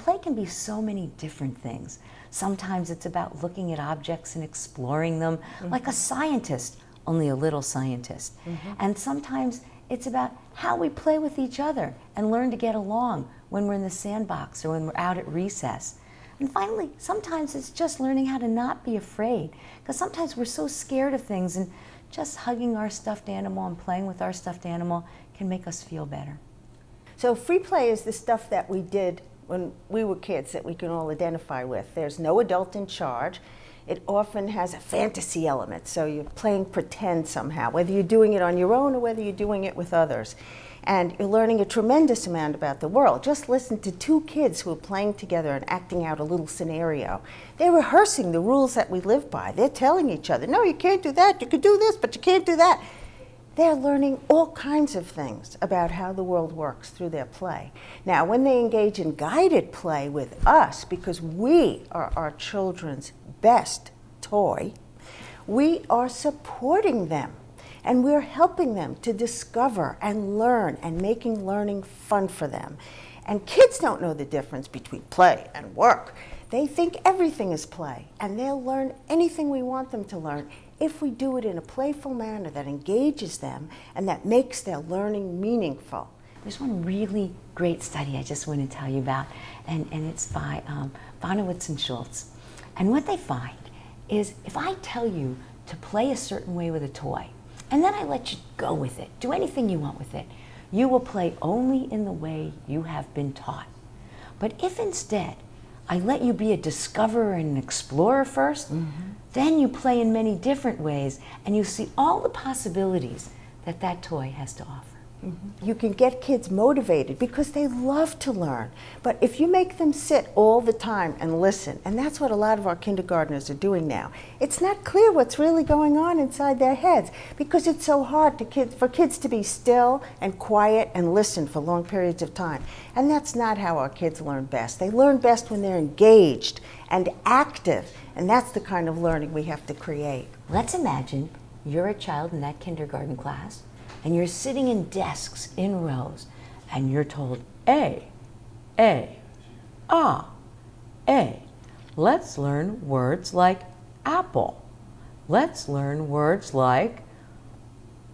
play can be so many different things. Sometimes it's about looking at objects and exploring them, like a scientist, only a little scientist. And sometimes it's about how we play with each other and learn to get along when we're in the sandbox or when we're out at recess. And finally, sometimes it's just learning how to not be afraid, because sometimes we're so scared of things, and just hugging our stuffed animal and playing with our stuffed animal can make us feel better. So free play is the stuff that we did when we were kids that we can all identify with. There's no adult in charge. It often has a fantasy element, so you're playing pretend somehow, whether you're doing it on your own or whether you're doing it with others. And you're learning a tremendous amount about the world. Just listen to two kids who are playing together and acting out a little scenario. They're rehearsing the rules that we live by. They're telling each other, no, you can't do that, you can do this, but you can't do that. They're learning all kinds of things about how the world works through their play. Now, when they engage in guided play with us, because we are our children's best toy, we are supporting them. And we're helping them to discover and learn and making learning fun for them. And kids don't know the difference between play and work. They think everything is play, and they'll learn anything we want them to learn if we do it in a playful manner that engages them and that makes their learning meaningful. There's one really great study I just want to tell you about, and it's by Bonowitz and Schultz. And what they find is if I tell you to play a certain way with a toy, and then I let you go with it, do anything you want with it, you will play only in the way you have been taught. But if instead I let you be a discoverer and an explorer first, then you play in many different ways and you see all the possibilities that that toy has to offer. You can get kids motivated because they love to learn. But if you make them sit all the time and listen, and that's what a lot of our kindergartners are doing now, it's not clear what's really going on inside their heads because it's so hard for kids to be still and quiet and listen for long periods of time. And that's not how our kids learn best. They learn best when they're engaged and active, and that's the kind of learning we have to create. Let's imagine you're a child in that kindergarten class, and you're sitting in desks in rows, and you're told, A, ah, A. Let's learn words like apple. Let's learn words like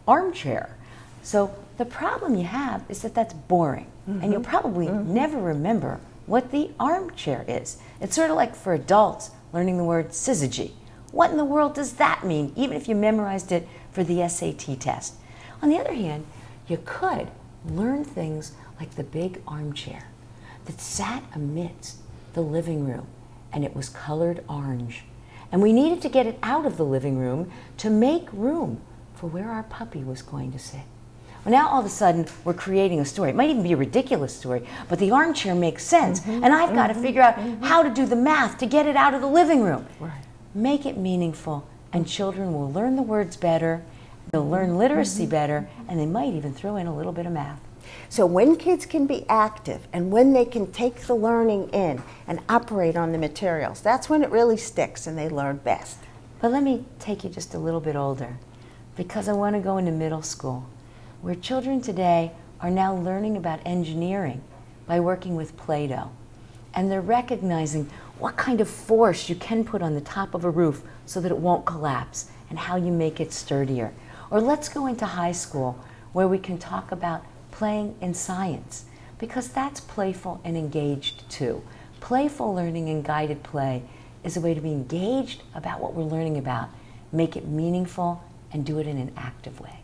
armchair. So the problem you have is that that's boring, and you'll probably never remember what the armchair is. It's sort of like for adults learning the word syzygy. What in the world does that mean, even if you memorized it for the SAT test? On the other hand, you could learn things like the big armchair that sat amidst the living room, and it was colored orange. And we needed to get it out of the living room to make room for where our puppy was going to sit. Well, now all of a sudden we're creating a story. It might even be a ridiculous story, but the armchair makes sense, and I've got to figure out how to do the math to get it out of the living room. Make it meaningful, and children will learn the words better. They'll learn literacy better, and they might even throw in a little bit of math. So when kids can be active and when they can take the learning in and operate on the materials, that's when it really sticks and they learn best. But let me take you just a little bit older, because I want to go into middle school, where children today are now learning about engineering by working with Play-Doh. And they're recognizing what kind of force you can put on the top of a roof so that it won't collapse, and how you make it sturdier. Or let's go into high school where we can talk about playing in science, because that's playful and engaged too. Playful learning and guided play is a way to be engaged about what we're learning about, make it meaningful, and do it in an active way.